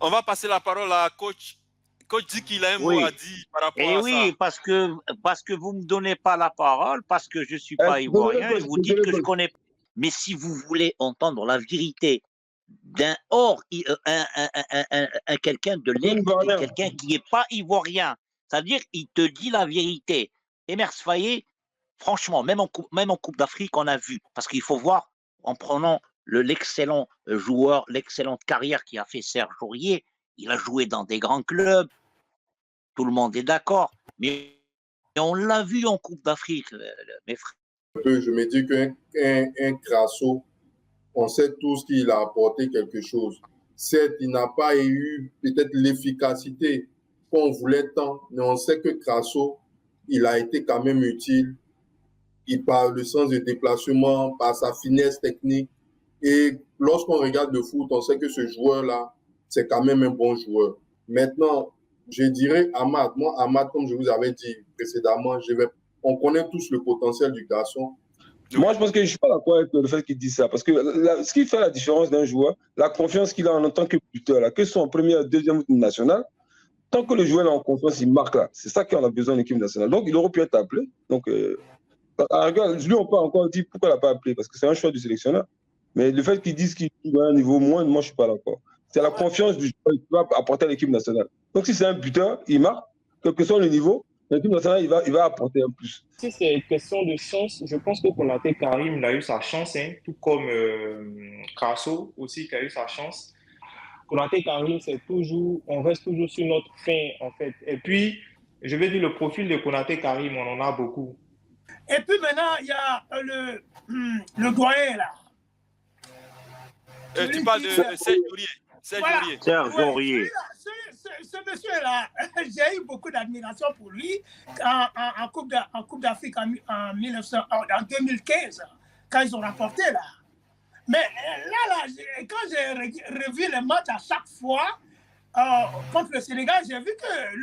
On va passer la parole à coach. Coach dit qu'il a un mot à dire par rapport Et à oui, ça. parce que vous ne me donnez pas la parole, parce que je ne suis pas ivoirien, et vous dites que je connais. Mais si vous voulez entendre la vérité d'un quelqu'un de quelqu'un qui n'est pas ivoirien, c'est-à-dire il te dit la vérité. Emers Faye, franchement, même en Coupe d'Afrique, on a vu, parce qu'il faut voir, en prenant l'excellent joueur, l'excellente carrière qui a fait Serge Aurier, il a joué dans des grands clubs, tout le monde est d'accord, mais on l'a vu en Coupe d'Afrique, mes frères. Je me dis qu'un Crasso, on sait tous qu'il a apporté quelque chose. Certes, il n'a pas eu peut-être l'efficacité qu'on voulait tant, mais on sait que Crasso, il a été quand même utile. Il par le sens de déplacement, par sa finesse technique. Et lorsqu'on regarde le foot, on sait que ce joueur-là, c'est quand même un bon joueur. Maintenant, je dirais Amad. Moi, Amad, comme je vous avais dit précédemment, on connaît tous le potentiel du garçon. Moi, je pense que je ne suis pas d'accord avec le fait qu'il dise ça. Parce que ce qui fait la différence d'un joueur, la confiance qu'il a en tant que buteur, là, que ce soit en première, deuxième nationale, tant que le joueur est en confiance, il marque là. C'est ça qu'on a besoin de l'équipe nationale. Donc, il aurait pu être appelé. Donc, regarde, lui, on peut encore dire pourquoi il n'a pas appelé, parce que c'est un choix du sélectionneur. Mais le fait qu'ils disent qu'il joue à un niveau moins, moi, je ne suis pas d'accord. C'est la confiance du joueur qui va apporter à l'équipe nationale. Donc, si c'est un buteur, il marque, quel que soit le niveau, l'équipe nationale, il va apporter un plus. Si c'est question de chance, je pense que Konaté Karim il a eu sa chance, hein, tout comme Crasso aussi qui a eu sa chance. Konaté Karim, on reste toujours sur notre fin, en fait. Et puis, je vais dire, le profil de Konaté Karim, on en a beaucoup. Et puis maintenant, il y a le doyen, là. Tu parles de Serge Aurier. Serge Aurier. Ce monsieur-là, j'ai eu beaucoup d'admiration pour lui en Coupe d'Afrique en 2015, quand ils ont remporté, là. Mais là, quand j'ai revu les matchs à chaque fois contre le Sénégal, j'ai vu que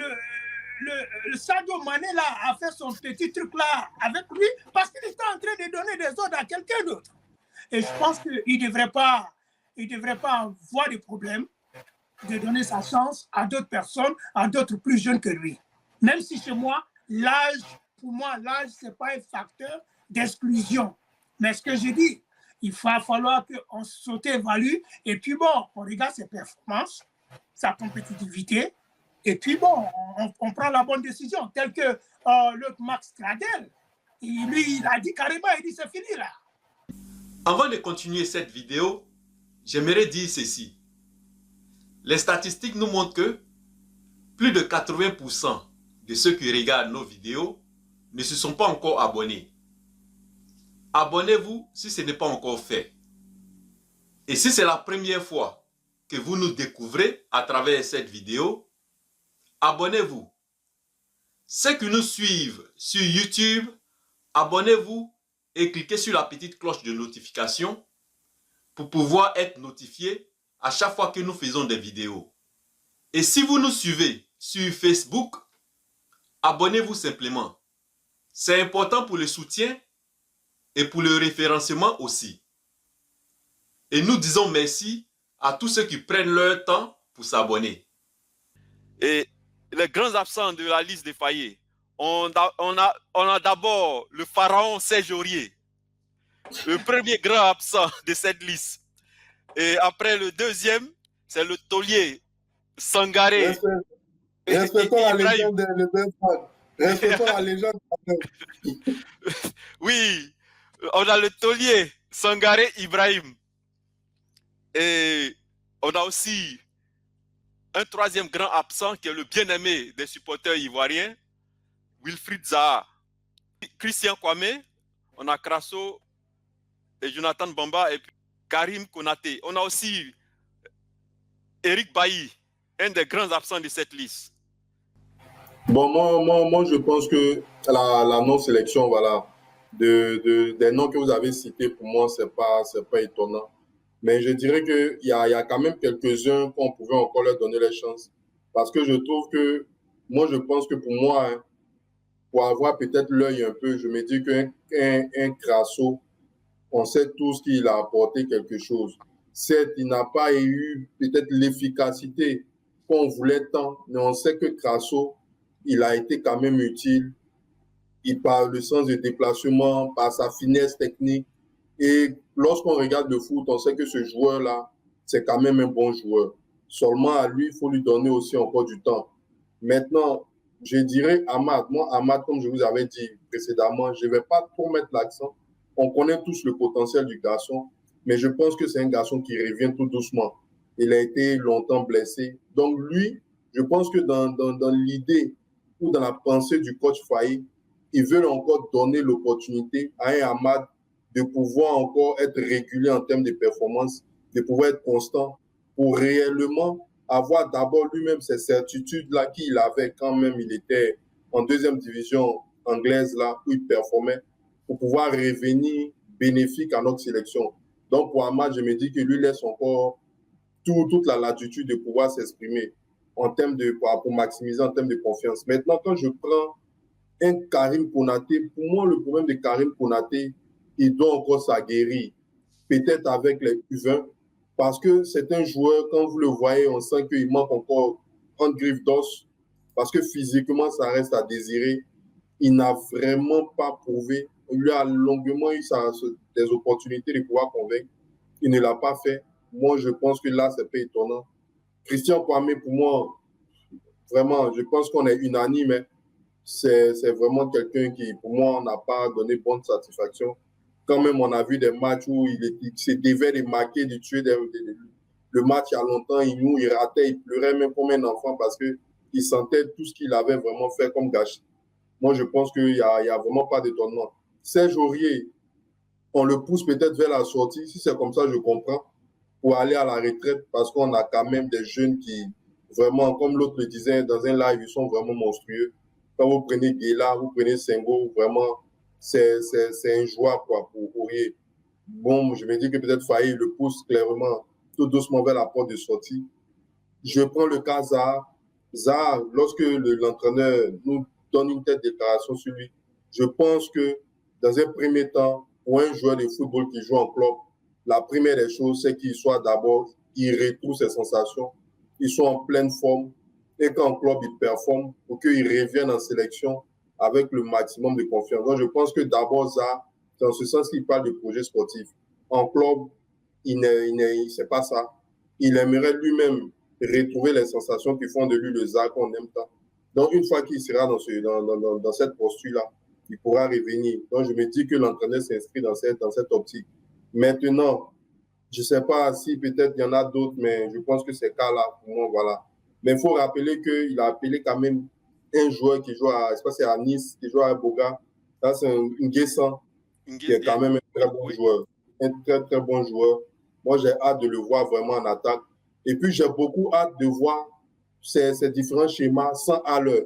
le Sadio Mané là, a fait son petit truc là avec lui parce qu'il était en train de donner des ordres à quelqu'un d'autre. Et je pense qu'il ne devrait pas avoir de problème de donner sa chance à d'autres personnes, à d'autres plus jeunes que lui. Même si chez moi, pour moi, l'âge, ce n'est pas un facteur d'exclusion. Mais ce que j'ai dit, il va falloir qu'on s'auto-évalue et puis bon, on regarde ses performances, sa compétitivité, et puis bon, on prend la bonne décision, tel que l'autre Max Gradel, lui, il a dit carrément, il dit c'est fini là. Avant de continuer cette vidéo, j'aimerais dire ceci. Les statistiques nous montrent que plus de 80% de ceux qui regardent nos vidéos ne se sont pas encore abonnés. Abonnez-vous si ce n'est pas encore fait. Et si c'est la première fois que vous nous découvrez à travers cette vidéo, abonnez-vous. Ceux qui nous suivent sur YouTube, abonnez-vous et cliquez sur la petite cloche de notification pour pouvoir être notifié à chaque fois que nous faisons des vidéos. Et si vous nous suivez sur Facebook, abonnez-vous simplement. C'est important pour le soutien et pour le référencement aussi. Et nous disons merci à tous ceux qui prennent leur temps pour s'abonner. Et les grands absents de la liste des Faye, on a d'abord le pharaon Serge Aurier, le premier grand absent de cette liste. Et après le deuxième, c'est le taulier Sangaré. Respectons la légende de Benford. Respectons la légende. Oui, on a le taulier Sangaré Ibrahim. Et on a aussi un troisième grand absent qui est le bien-aimé des supporters ivoiriens, Wilfried Zaha. Christian Kwame, on a Crasso et Jonathan Bamba et puis Karim Konaté. On a aussi Eric Bailly, un des grands absents de cette liste. Bon, moi je pense que la non-sélection, voilà, des noms que vous avez cités, pour moi, c'est pas étonnant. Mais je dirais qu'il y a quand même quelques-uns qu'on pouvait encore leur donner les chances. Parce que je trouve que, moi, je pense que pour moi, hein, pour avoir peut-être l'œil un peu, je me dis qu'un Crasso, on sait tous qu'il a apporté quelque chose. Certes, il n'a pas eu peut-être l'efficacité qu'on voulait tant, mais on sait que Crasso, il a été quand même utile. Il parle le sens de déplacement, par sa finesse technique. Et lorsqu'on regarde le foot, on sait que ce joueur-là, c'est quand même un bon joueur. Seulement à lui, il faut lui donner aussi encore du temps. Maintenant, je dirais Amad. Moi, Amad, comme je vous avais dit précédemment, je ne vais pas trop mettre l'accent. On connaît tous le potentiel du garçon, mais je pense que c'est un garçon qui revient tout doucement. Il a été longtemps blessé. Donc lui, je pense que dans l'idée ou dans la pensée du coach Faye, ils veulent encore donner l'opportunité à un Amad de pouvoir encore être régulier en termes de performance, de pouvoir être constant pour réellement avoir d'abord lui-même ces certitudes-là qu'il avait quand même il était en deuxième division anglaise là où il performait pour pouvoir revenir bénéfique à notre sélection. Donc pour Amad, je me dis que lui laisse encore toute la latitude de pouvoir s'exprimer en termes de, pour maximiser en termes de confiance. Maintenant, quand je prends un Karim Konaté, pour moi, le problème de Karim Konaté, il doit encore s'aguerrir, peut-être avec les U20, parce que c'est un joueur, quand vous le voyez, on sent qu'il manque encore une griffe d'os, parce que physiquement, ça reste à désirer. Il n'a vraiment pas prouvé. Il lui a longuement eu des opportunités de pouvoir convaincre. Il ne l'a pas fait. Moi, je pense que là, c'est pas étonnant. Christian Kwame, pour moi, vraiment, je pense qu'on est unanime. Hein. C'est vraiment quelqu'un qui, pour moi, n'a pas donné bonne satisfaction. Quand même, on a vu des matchs où il se devait de marquer, de tuer le match il y a longtemps. Il ratait, il pleurait même comme un enfant parce qu'il sentait tout ce qu'il avait vraiment fait comme gâchis. Moi, je pense qu'il n'y a vraiment pas d'étonnement. Serge Aurier, on le pousse peut-être vers la sortie. Si c'est comme ça, je comprends. Pour aller à la retraite parce qu'on a quand même des jeunes qui, vraiment, comme l'autre le disait dans un live, ils sont vraiment monstrueux. Quand vous prenez Guéla, vous prenez Senghor, vraiment, c'est injouable quoi, pour Aurier. Bon, je me dis que peut-être Faye le pousse clairement tout doucement vers la porte de sortie. Je prends le cas Zaha. Zaha, lorsque l'entraîneur nous donne une telle déclaration sur lui, je pense que dans un premier temps, pour un joueur de football qui joue en club, la première des choses, c'est qu'il soit d'abord, il retrouve ses sensations, il soit en pleine forme, et qu'en club, il performe pour qu'il revienne en sélection avec le maximum de confiance. Donc, je pense que d'abord, ça, c'est en ce sens qu'il parle de projet sportif. En club, il ne sait pas ça. Il aimerait lui-même retrouver les sensations qui font de lui le Zah qu'on aime tant. Donc, une fois qu'il sera dans cette posture-là, il pourra revenir. Donc, je me dis que l'entraîneur s'inscrit dans cette optique. Maintenant, je ne sais pas si peut-être il y en a d'autres, mais je pense que c'est cas-là, pour moi, voilà. Mais il faut rappeler qu'il a appelé quand même un joueur qui joue à Nice, qui joue à Boga. Là, c'est un Nguessan, qui est quand même un très bon joueur. Un très, très bon joueur. Moi, j'ai hâte de le voir vraiment en attaque. Et puis, j'ai beaucoup hâte de voir ces différents schémas sans à l'heure,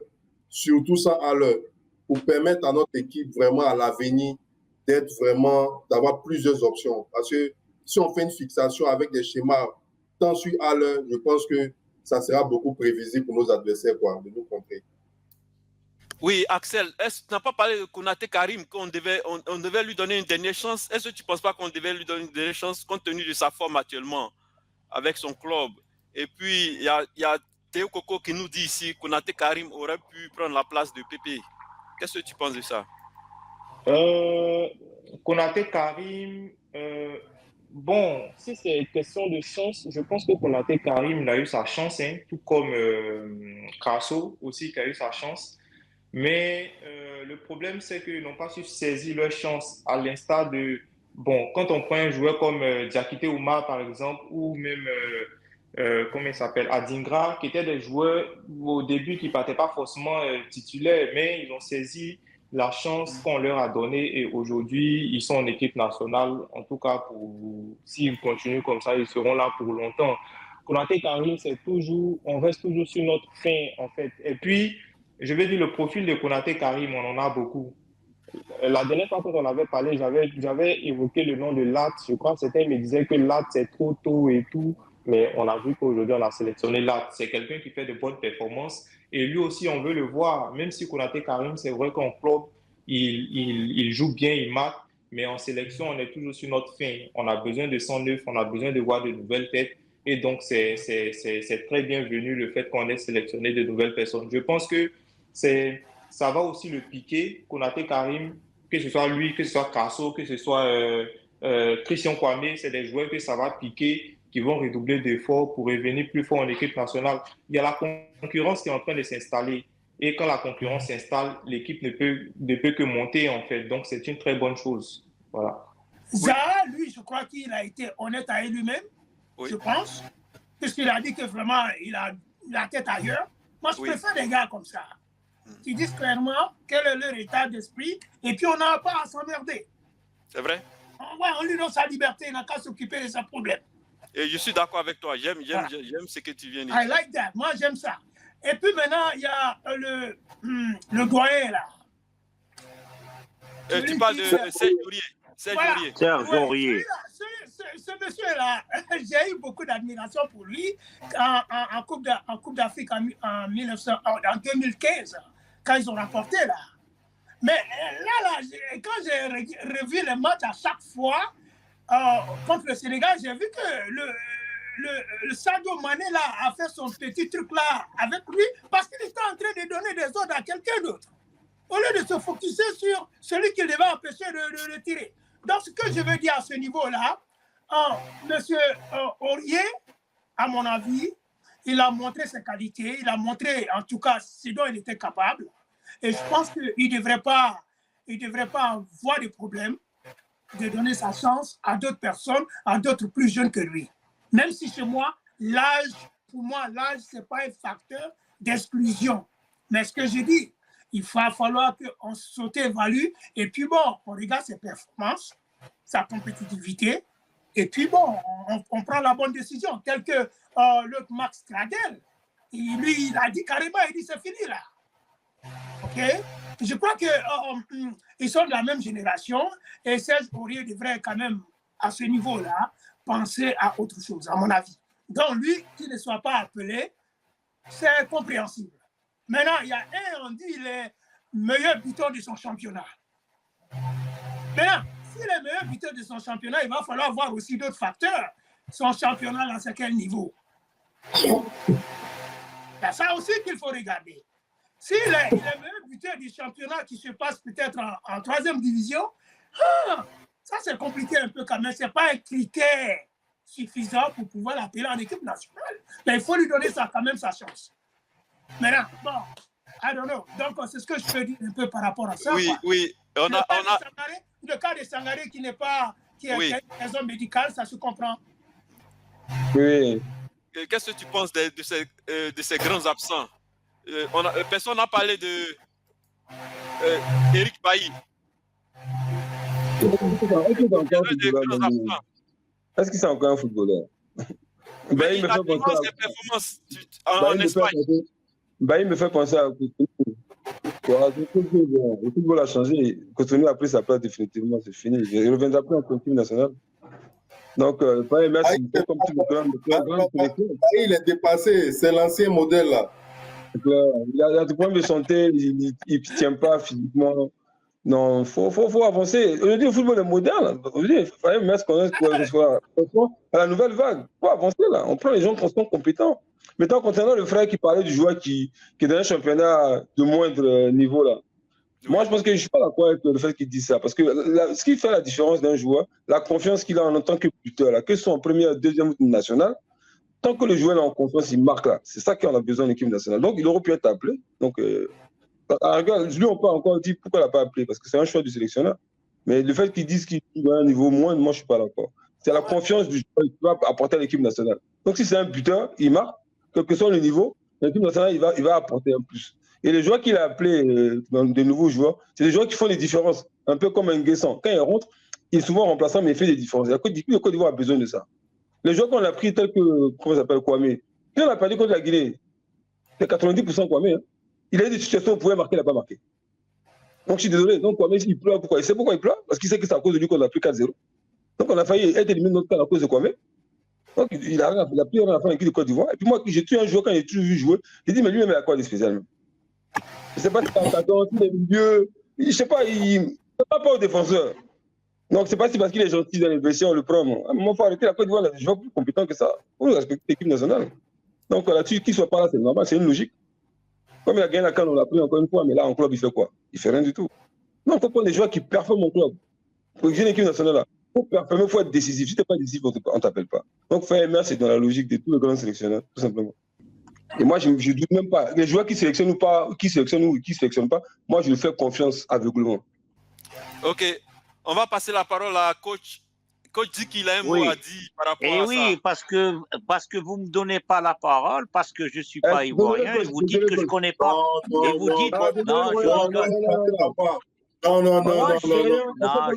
surtout sans à l'heure, pour permettre à notre équipe vraiment à l'avenir d'avoir plusieurs options. Parce que si on fait une fixation avec des schémas tant sur à l'heure, je pense que ça sera beaucoup prévisible pour nos adversaires, quoi, de nous contrer. Oui, Axel, est-ce que tu n'as pas parlé de Konaté Karim, qu'on devait lui donner une dernière chance? Est-ce que tu ne penses pas qu'on devait lui donner une dernière chance compte tenu de sa forme actuellement avec son club? Et puis, il y a Théo Coco qui nous dit ici que Konaté Karim aurait pu prendre la place de Pépé. Qu'est-ce que tu penses de ça? Konaté Karim, bon, si c'est une question de chance, je pense que Konaté Karim il a eu sa chance, hein, tout comme Crasso aussi qui a eu sa chance. Mais le problème, c'est qu'ils n'ont pas su saisir leur chance à l'instar de... Bon, quand on prend un joueur comme Diakité Oumar, par exemple, ou même, comment il s'appelle, Adingra, qui étaient des joueurs au début qui ne partaient pas forcément titulaires, mais ils ont saisi la chance qu'on leur a donnée et aujourd'hui, ils sont en équipe nationale. En tout cas, s'ils continuent comme ça, ils seront là pour longtemps. Konaté Karim, on reste toujours sur notre fin, en fait. Et puis, je vais dire le profil de Konaté Karim, on en a beaucoup. La dernière fois quand on avait parlé, j'avais évoqué le nom de Lat. Je crois que certains me disaient que Lat, c'est trop tôt et tout. Mais on a vu qu'aujourd'hui, on a sélectionné Lat. C'est quelqu'un qui fait de bonnes performances. Et lui aussi, on veut le voir. Même si Konaté Karim, c'est vrai qu'en club, il joue bien, il marque. Mais en sélection, on est toujours sur notre fin. On a besoin de 109, on a besoin de voir de nouvelles têtes. Et donc, c'est très bienvenu le fait qu'on ait sélectionné de nouvelles personnes. Je pense que ça va aussi le piquer, Konaté Karim, que ce soit lui, que ce soit Kasso, que ce soit Christian Kwame, c'est des joueurs que ça va piquer, qui vont redoubler d'efforts pour revenir plus fort en équipe nationale. Il y a la concurrence qui est en train de s'installer. Et quand la concurrence s'installe, l'équipe ne peut que monter, en fait. Donc, c'est une très bonne chose. Voilà. Zaha, lui, je crois qu'il a été honnête avec lui-même, je pense, puisqu'il a dit que vraiment, il a la tête ailleurs. Moi, je préfère des gars comme ça, qui disent clairement quel est leur état d'esprit, et puis on n'a pas à s'emmerder. C'est vrai? Ouais, on lui donne sa liberté, il n'a qu'à s'occuper de ses problèmes. Et je suis d'accord avec toi, j'aime ce que tu viens de dire. I like that, moi j'aime ça. Et puis maintenant, il y a le doyen là. Tu parles de Serge Aurier. Serge Aurier. Ce monsieur-là, j'ai eu beaucoup d'admiration pour lui en Coupe d'Afrique en 2015, quand ils ont remporté là. Mais là, quand j'ai revu les matchs à chaque fois contre le Sénégal, j'ai vu que le Sadio Mané là a fait son petit truc là avec lui parce qu'il était en train de donner des ordres à quelqu'un d'autre. Au lieu de se focuser sur celui qui devait empêcher de le tirer. Donc, ce que je veux dire à ce niveau-là, M. Aurier, à mon avis, il a montré ses qualités, il a montré en tout cas ce dont il était capable. Et je pense qu'il ne devrait pas avoir de problème de donner sa chance à d'autres personnes, à d'autres plus jeunes que lui. Même si chez moi, l'âge, pour moi, l'âge, ce n'est pas un facteur d'exclusion. Mais ce que je dis, il va falloir qu'on s'auto-évalue et puis bon, on regarde ses performances, sa compétitivité, et puis bon, on prend la bonne décision. Tel que l'autre Max Gradel, lui, il a dit carrément, il dit c'est fini là. OK? Je crois qu'ils sont de la même génération et Serge Aurier devrait quand même, à ce niveau-là, penser à autre chose, à mon avis. Donc lui, qu'il ne soit pas appelé, c'est compréhensible. Maintenant, il y a on dit, il est meilleur buteur de son championnat. Maintenant, s'il est meilleur buteur de son championnat, il va falloir voir aussi d'autres facteurs. Son championnat, là, c'est quel niveau? C'est ça aussi qu'il faut regarder. S'il est meilleur buteur du championnat qui se passe peut-être en 3e division, ça c'est compliqué un peu quand même. Ce n'est pas un critère suffisant pour pouvoir l'appeler en équipe nationale. Mais il faut lui donner ça, quand même sa chance. Maintenant, bon, I don't know. Donc, c'est ce que je peux dire un peu par rapport à ça. Oui, quoi. oui. Le cas de Sangaré qui n'est pas, qui a une raison médicale, ça se comprend. Oui. Qu'est-ce que tu penses de ces grands absents? Personne n'a parlé de Eric Bailly. Est-ce que c'est encore un footballeur? Bailly me fait penser ses performances en Espagne. Bailly me fait penser à Cotonou. Le football a changé. Cotonou a pris sa place définitivement, c'est fini. Il reviendra plus en équipe nationale. Donc, Bailly, merci. Comme tu il est dépassé, c'est l'ancien modèle là. Il a des problèmes de santé, il ne tient pas physiquement. Non, il faut avancer. Aujourd'hui, le football est moderne. Aujourd'hui, il fallait mettre qu'on soit à la nouvelle vague. Il faut avancer là. On prend les gens qui sont compétents. Maintenant, concernant le frère qui parlait du joueur qui est dans un championnat de moindre niveau là. Moi, je pense que je ne suis pas d'accord avec le fait qu'il dise ça. Parce que ce qui fait la différence d'un joueur, la confiance qu'il a en tant que buteur, là, que ce soit en première, deuxième nationale, tant que le joueur est en confiance, il marque là. C'est ça qu'on a besoin de l'équipe nationale. Donc, il aurait pu être appelé. Donc, lui, on peut encore dire pourquoi il n'a pas appelé, parce que c'est un choix du sélectionneur. Mais le fait qu'ils disent qu'il est à un niveau moindre, moi, je ne suis pas d'accord. C'est la confiance du joueur qui va apporter à l'équipe nationale. Donc, si c'est un buteur, il marque, quel que soit le niveau, l'équipe nationale, il va apporter un plus. Et les joueurs qu'il a appelés, de nouveaux joueurs, c'est des joueurs qui font des différences, un peu comme un Nguessan. Quand il rentre, il est souvent remplaçant, mais il fait des différences. La Côte d'Ivoire a besoin de ça. Les joueurs qu'on a pris, tels que, comment ça s'appelle, Kwame, il en a perdu contre la Guinée. C'est 90% Kwame. Hein. Il a eu des situations où il pouvait marquer, il n'a pas marqué. Donc je suis désolé. Donc Kwame, il pleure. Pourquoi? Il sait pourquoi il pleure? Parce qu'il sait que c'est à cause de lui qu'on a pris 4-0. Donc on a failli être éliminé notre cas à cause de Kwame. Donc il a pris rien à faire avec l'équipe de Côte d'Ivoire. Et puis moi, j'ai tué un joueur quand j'ai toujours vu jouer. J'ai dit, mais lui-même, il a quoi de spécial? Je ne sais pas si c'est un attaquant, s'il est milieu. Je ne sais pas, il ne pas au défenseur. Donc, c'est pas si parce qu'il est gentil dans les vestiaires, on le prend. À un moment, il faut arrêter. La Côte d'Ivoire, il y a des joueurs plus compétents que ça. On respecte l'équipe nationale. Donc, là-dessus, qu'il ne soit pas là, c'est normal, c'est une logique. Comme il a gagné la CAN, on l'a pris encore une fois, mais là, en club, il fait quoi? Il fait rien du tout. Non, il faut prendre des joueurs qui performent en club. Pour jouer une équipe nationale, là, il faut performer, il faut être décisif. Si tu n'es pas décisif, on ne t'appelle pas. Donc, faire MR, c'est dans la logique de tous les grands sélectionneurs, tout simplement. Et moi, je ne doute même pas. Les joueurs qui sélectionnent ou pas, qui sélectionnent ou qui ne sélectionnent pas, moi, je lui fais confiance aveuglément. Ok, on va passer la parole à coach. Coach dit qu'il a un mot à dire par rapport à ça. Oui, parce que vous ne me donnez pas la parole, parce que je ne suis pas ivoirien, et vous dites que je ne connais pas. Et vous dites, non, je rigole. Non,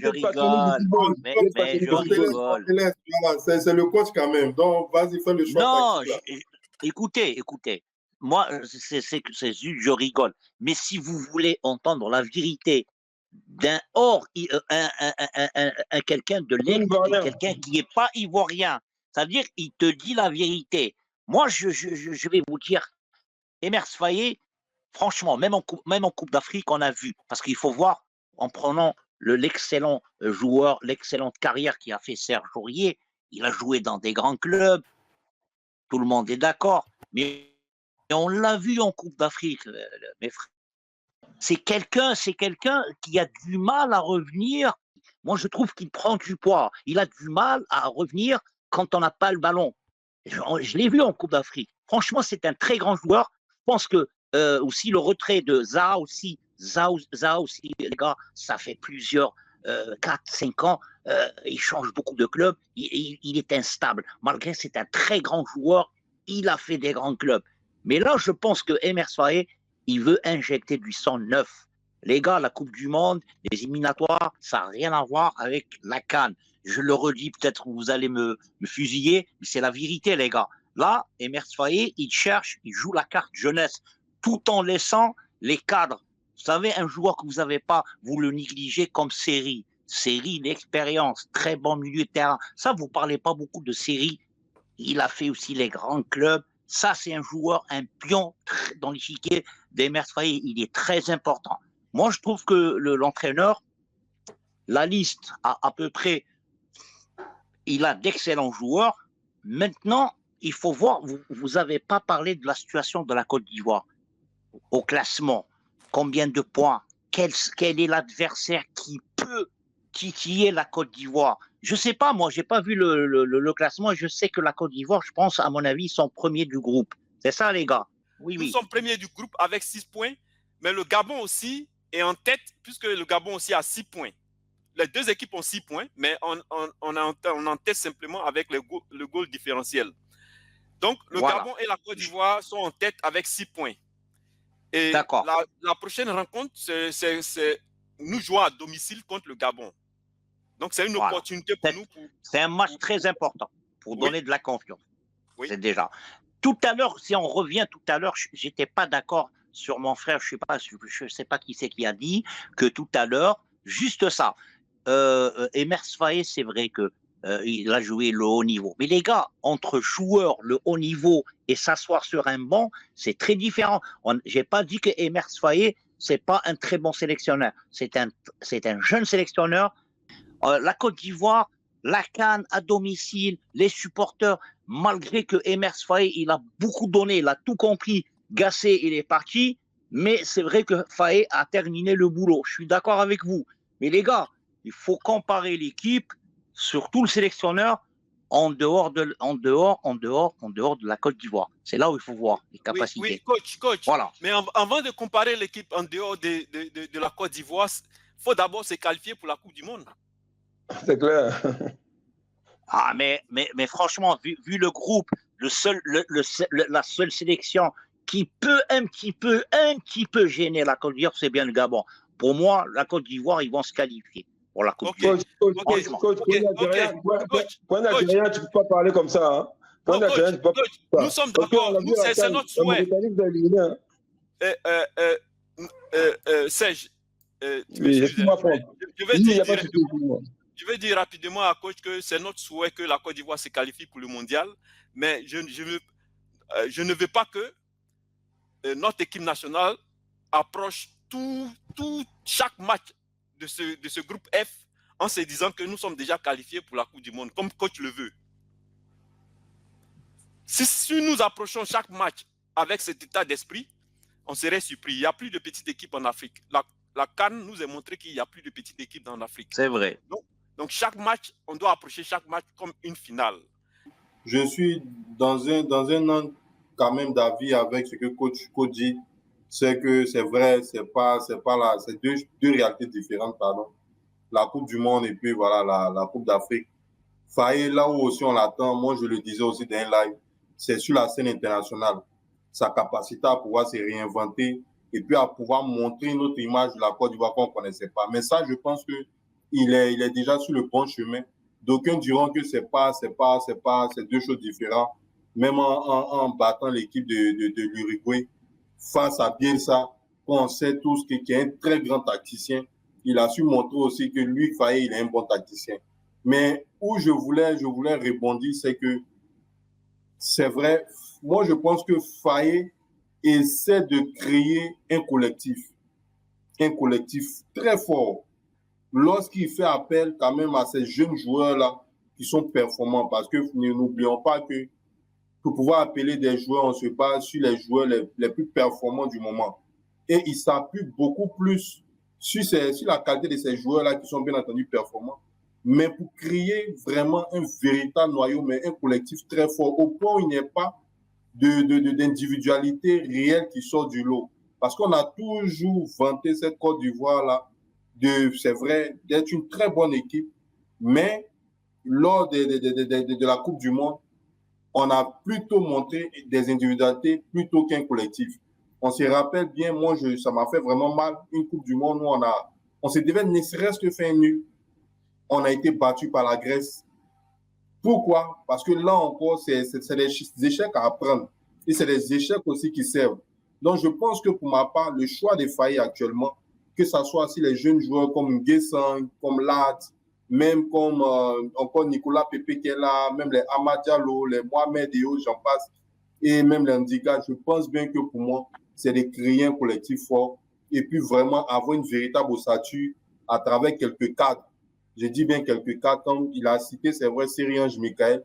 je rigole. Mais je rigole. C'est le coach quand même. Donc, vas-y, fais le choix. Non, écoutez. Moi, c'est juste, je rigole. Mais si vous voulez entendre la vérité d'un quelqu'un de quelqu'un qui n'est pas ivoirien, c'est-à-dire il te dit la vérité. Moi, je vais vous dire, Emers Faé, franchement, même en Coupe d'Afrique, on a vu, parce qu'il faut voir, en prenant l'excellent joueur, l'excellente carrière qui a fait Serge Aurier, il a joué dans des grands clubs, tout le monde est d'accord, mais on l'a vu en Coupe d'Afrique, mes frères. C'est quelqu'un qui a du mal à revenir. Moi, je trouve qu'il prend du poids. Il a du mal à revenir quand on n'a pas le ballon. Je l'ai vu en Coupe d'Afrique. Franchement, c'est un très grand joueur. Je pense que aussi le retrait de Zaha aussi, les gars, ça fait plusieurs 4-5 ans. Il change beaucoup de clubs. Il est instable. Malgré que c'est un très grand joueur, il a fait des grands clubs. Mais là, je pense que Emers Faé, il veut injecter du sang neuf. Les gars, la Coupe du Monde, les éliminatoires, ça n'a rien à voir avec la CAN. Je le redis, peut-être que vous allez me fusiller, mais c'est la vérité, les gars. Là, Emers Faé, il joue la carte jeunesse, tout en laissant les cadres. Vous savez, un joueur que vous n'avez pas, vous le négligez comme Série. Série d'expérience, très bon milieu de terrain. Ça, vous ne parlez pas beaucoup de Série. Il a fait aussi les grands clubs. Ça, c'est un joueur, un pion dans l'échiquier d'Emers Faé. Il est très important. Moi, je trouve que l'entraîneur, la liste a à peu près, il a d'excellents joueurs. Maintenant, il faut voir, vous n'avez pas parlé de la situation de la Côte d'Ivoire au classement. Combien de points? Quel est l'adversaire qui peut titiller la Côte d'Ivoire? Je ne sais pas, moi, je n'ai pas vu le classement. Je sais que la Côte d'Ivoire, je pense, à mon avis, ils sont premiers du groupe. C'est ça, les gars? Oui. Nous sommes premiers du groupe avec 6 points, mais le Gabon aussi est en tête, puisque le Gabon aussi a 6 points. Les deux équipes ont 6 points, mais on en tête simplement avec le goal différentiel. Donc, le Gabon et la Côte d'Ivoire sont en tête avec 6 points. Et la prochaine rencontre, c'est nous jouons à domicile contre le Gabon. Donc, c'est une opportunité pour nous. C'est un match très important pour donner de la confiance. Oui. C'est déjà. Tout à l'heure, si on revient tout à l'heure, je n'étais pas d'accord sur mon frère, je ne sais pas qui c'est qui a dit que tout à l'heure, juste ça. Emers Faé, c'est vrai qu'il a joué le haut niveau. Mais les gars, entre joueurs, le haut niveau et s'asseoir sur un banc, c'est très différent. Je n'ai pas dit que Emers Faé, ce n'est pas un très bon sélectionneur. C'est un jeune sélectionneur. La Côte d'Ivoire, la CAN à domicile, les supporters, malgré que Emers Faé, il a beaucoup donné, il a tout compris, Gassé, il est parti, mais c'est vrai que Faé a terminé le boulot. Je suis d'accord avec vous. Mais les gars, il faut comparer l'équipe, surtout le sélectionneur, en dehors de la Côte d'Ivoire. C'est là où il faut voir les capacités. Oui, coach. Voilà. Mais avant de comparer l'équipe en dehors de la Côte d'Ivoire, il faut d'abord se qualifier pour la Coupe du Monde. C'est clair. Ah, mais franchement, vu le groupe, la seule sélection qui peut un petit peu gêner la Côte d'Ivoire, c'est bien le Gabon. Pour moi, la Côte d'Ivoire, ils vont se qualifier pour la Coupe du Monde. Coach, point d'Algérien, tu ne peux pas parler comme ça. Hein. Point d'Algérien, tu ne peux pas parler comme ça. Nous sommes d'accord, c'est notre souhait. Serge, je vais dire rapidement à coach que c'est notre souhait que la Côte d'Ivoire se qualifie pour le mondial, mais je ne veux pas que notre équipe nationale approche chaque match de ce groupe F en se disant que nous sommes déjà qualifiés pour la Coupe du Monde, comme coach le veut. Si nous approchons chaque match avec cet état d'esprit, on serait surpris. Il n'y a plus de petites équipes en Afrique. La CAN nous a montré qu'il n'y a plus de petites équipes en Afrique. C'est vrai. Donc chaque match, on doit approcher chaque match comme une finale. Je suis dans un an quand même d'avis avec ce que coach dit. C'est que c'est vrai, c'est deux réalités différentes, pardon. La Coupe du Monde et puis voilà, la Coupe d'Afrique. Faye, là où aussi on l'attend, moi je le disais aussi dans un live, c'est sur la scène internationale. Sa capacité à pouvoir se réinventer et puis à pouvoir montrer une autre image de la Côte d'Ivoire qu'on ne connaissait pas. Mais ça, je pense qu'il est déjà sur le bon chemin. D'aucuns diront que c'est deux choses différentes. Même en battant l'équipe de l'Uruguay face à Bielsa, on sait tous qu'il est un très grand tacticien. Il a su montrer aussi que lui, Faye, il est un bon tacticien. Mais où je voulais rebondir, c'est que c'est vrai, moi je pense que Faye essaie de créer un collectif très fort lorsqu'il fait appel quand même à ces jeunes joueurs-là qui sont performants, parce que n'oublions pas que pour pouvoir appeler des joueurs, on se base sur les joueurs les plus performants du moment. Et il s'appuie beaucoup plus sur la qualité de ces joueurs-là qui sont bien entendu performants, mais pour créer vraiment un véritable noyau, mais un collectif très fort, au point où il n'y a pas d'individualité réelle qui sort du lot. Parce qu'on a toujours vanté cette Côte d'Ivoire-là, c'est vrai, d'être une très bonne équipe, mais lors de la Coupe du Monde, on a plutôt montré des individualités plutôt qu'un collectif. On se rappelle bien, moi, ça m'a fait vraiment mal, une Coupe du Monde où on se devait ne serait-ce que faire nul. On a été battu par la Grèce. Pourquoi? Parce que là encore, c'est des échecs à apprendre. Et c'est des échecs aussi qui servent. Donc, je pense que pour ma part, le choix des Faye actuellement, que ce soit aussi les jeunes joueurs comme Nguessan, comme Lat, même comme encore Nicolas Pepe qui est là, même les Amad Diallo, les Mohamed et autres, j'en passe, et même les Ndika, je pense bien que pour moi, c'est de créer un collectif fort et puis vraiment avoir une véritable ossature à travers quelques cadres. Je dis bien quelques cadres, comme il a cité, c'est vrai, Seriange Michael,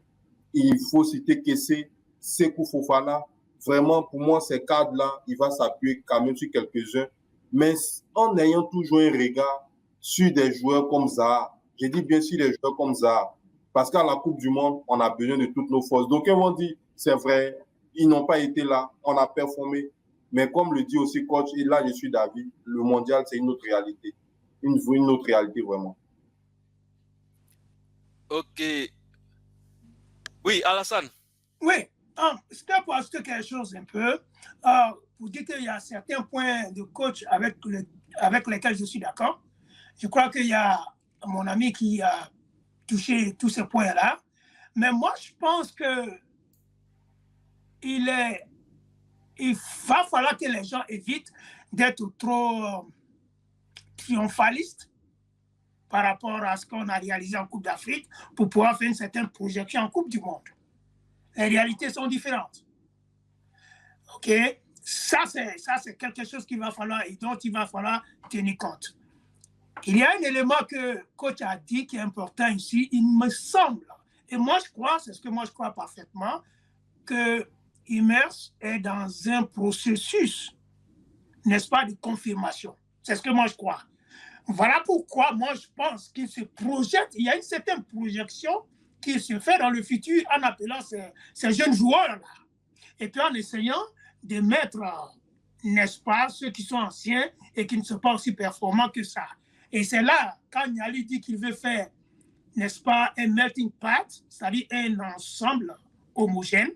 il faut citer Kessé, Sekou Fofana. Vraiment, pour moi, ces cadres-là, il va s'appuyer quand même sur quelques-uns, mais en ayant toujours un regard sur des joueurs comme Zaha. Je dis bien sûr des joueurs comme Zaha, parce qu'à la Coupe du Monde, on a besoin de toutes nos forces. Donc, ils vont dire, c'est vrai, ils n'ont pas été là, on a performé. Mais comme le dit aussi coach, et là, je suis d'avis, le mondial, c'est une autre réalité. Une autre réalité, vraiment. Ok. Oui, Alassane. Oui, c'était pour ajouter quelque chose un peu. Pour dire qu'il y a certains points de coach avec lesquels je suis d'accord. Je crois qu'il y a mon ami qui a touché tous ces points-là. Mais moi, je pense que il va falloir que les gens évitent d'être trop triomphalistes par rapport à ce qu'on a réalisé en Coupe d'Afrique pour pouvoir faire une certaine projection en Coupe du Monde. Les réalités sont différentes. OK? Ça, c'est quelque chose qu'il va falloir et dont il va falloir tenir compte. Il y a un élément que le coach a dit qui est important ici, il me semble, et moi je crois, c'est ce que moi je crois parfaitement, que Immers est dans un processus, n'est-ce pas, de confirmation. C'est ce que moi je crois. Voilà pourquoi moi je pense qu'il se projette, il y a une certaine projection qui se fait dans le futur en appelant ces jeunes joueurs-là. Et puis en essayant de mettre, n'est-ce pas, ceux qui sont anciens et qui ne sont pas aussi performants que ça. Et c'est là, quand Niali dit qu'il veut faire, n'est-ce pas, un melting pot, c'est-à-dire un ensemble homogène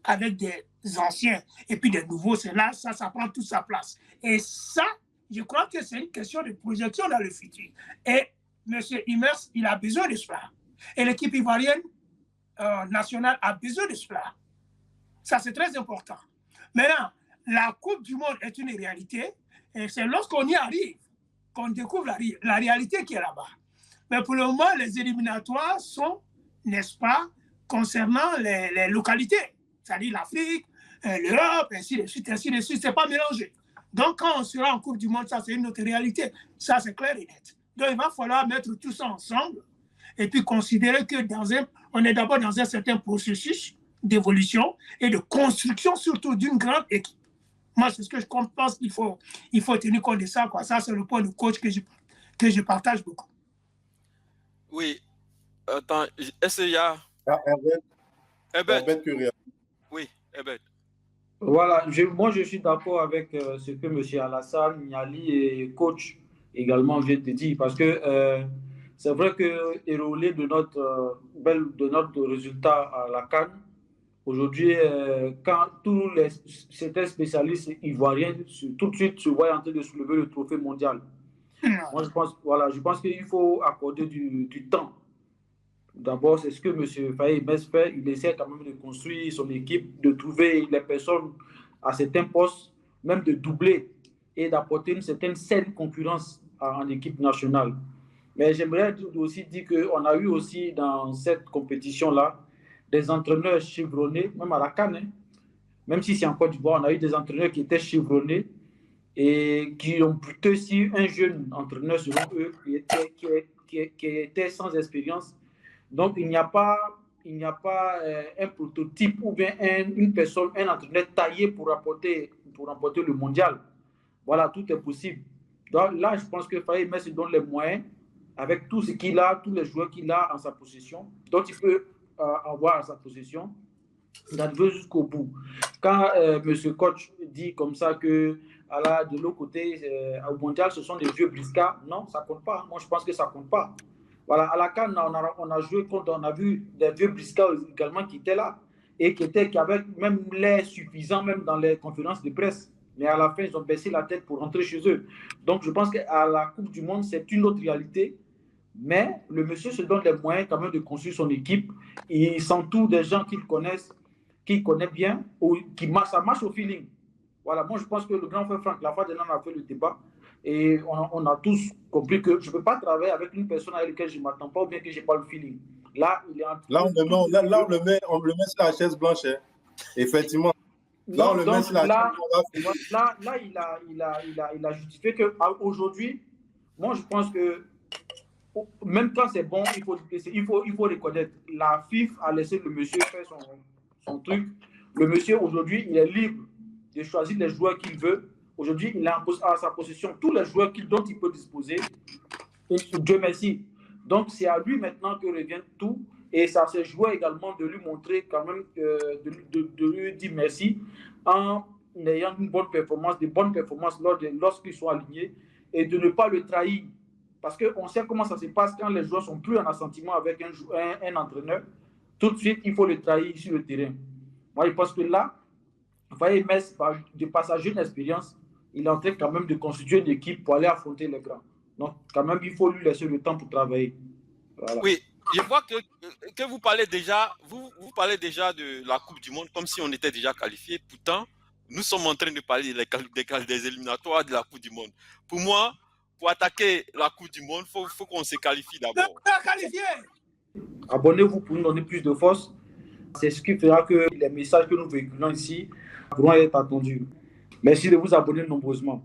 avec des anciens et puis des nouveaux, c'est là, ça prend toute sa place. Et ça, je crois que c'est une question de projection dans le futur. Et M. Immers, il a besoin de cela. Et l'équipe ivoirienne nationale a besoin de cela. Ça, c'est très important. Maintenant, la Coupe du Monde est une réalité et c'est lorsqu'on y arrive qu'on découvre la réalité qui est là-bas. Mais pour le moment, les éliminatoires sont, n'est-ce pas, concernant les localités, c'est-à-dire l'Afrique, l'Europe, ainsi de suite, c'est pas mélangé. Donc, quand on sera en Coupe du Monde, ça, c'est une autre réalité. Ça, c'est clair et net. Donc, il va falloir mettre tout ça ensemble et puis considérer que on est d'abord dans un certain processus d'évolution et de construction, surtout d'une grande équipe. Moi, c'est ce que je pense qu'il faut tenir compte de ça, quoi. Ça, c'est le point de coach que je partage beaucoup. Oui. Attends, est-ce qu'il y a... Herbert. Oui, Herbert. Voilà, moi je suis d'accord avec ce que M. Alassane, Niali et coach également viennent de dire, parce que c'est vrai que érolé de notre résultat à la CAN, aujourd'hui, quand certains spécialistes ivoiriens tout de suite se voient en train de soulever le trophée mondial. Moi je pense qu'il faut accorder du temps. D'abord, c'est ce que M. Faye Mess fait. Il essaie quand même de construire son équipe, de trouver les personnes à certains postes, même de doubler et d'apporter une certaine saine concurrence en équipe nationale. Mais j'aimerais aussi dire qu'on a eu aussi dans cette compétition-là des entraîneurs chevronnés, même à la CAN, même si c'est en Côte d'Ivoire, on a eu des entraîneurs qui étaient chevronnés et qui ont plutôt si un jeune entraîneur, selon eux, qui était sans expérience. Donc, il n'y a pas un prototype ou bien une personne, un entraîneur taillé pour remporter le mondial. Voilà, tout est possible. Donc là, je pense que Faye Mess se donne les moyens, avec tout ce qu'il a, tous les joueurs qu'il a en sa possession, dont il peut avoir en sa possession, d'arriver jusqu'au bout. Quand M. Coach dit comme ça que de l'autre côté, au mondial, ce sont des vieux briscards, non, ça ne compte pas. Moi, je pense que ça ne compte pas. Voilà, à la CAN, on a joué contre, on a vu des vieux briscards également qui étaient là et qui avaient même l'air suffisant, même dans les conférences de presse. Mais à la fin, ils ont baissé la tête pour rentrer chez eux. Donc, je pense qu'à la Coupe du Monde, c'est une autre réalité. Mais le monsieur se donne les moyens quand même de construire son équipe. Il s'entoure des gens qu'il connaît bien, ou ça marche au feeling. Voilà, moi, je pense que le grand frère Franck Lafadenan a fait le débat. Et on a tous compris que je ne peux pas travailler avec une personne avec laquelle je ne m'attends pas ou bien que je n'ai pas le feeling. Là, il est en train on le met sur la chaise blanche. Hein. Effectivement. Là, on le met sur la chaise blanche. Là, il a justifié qu'aujourd'hui, moi, je pense que même quand c'est bon, il faut reconnaître. La FIF a laissé le monsieur faire son truc. Le monsieur, aujourd'hui, il est libre de choisir les joueurs qu'il veut. Aujourd'hui, il a à sa possession tous les joueurs dont il peut disposer. Et Dieu merci. Donc, c'est à lui maintenant que revient tout. Et ça se joue également de lui montrer quand même, de lui dire merci en ayant de bonnes performances lorsqu'ils sont alignés et de ne pas le trahir. Parce qu'on sait comment ça se passe quand les joueurs sont plus en assentiment avec un entraîneur. Tout de suite, il faut le trahir sur le terrain. Moi, je pense que là, Faye Mess, par sa jeune expérience, il est en train quand même de constituer une équipe pour aller affronter les grands. Donc, quand même, il faut lui laisser le temps pour travailler. Voilà. Oui, je vois que vous parlez déjà, vous parlez déjà de la Coupe du Monde comme si on était déjà qualifié. Pourtant, nous sommes en train de parler des éliminatoires de la Coupe du Monde. Pour moi, pour attaquer la Coupe du Monde, il faut qu'on se qualifie d'abord. Abonnez-vous pour nous donner plus de force. C'est ce qui fera que les messages que nous véhiculons ici pourront être entendus. Merci de vous abonner nombreusement.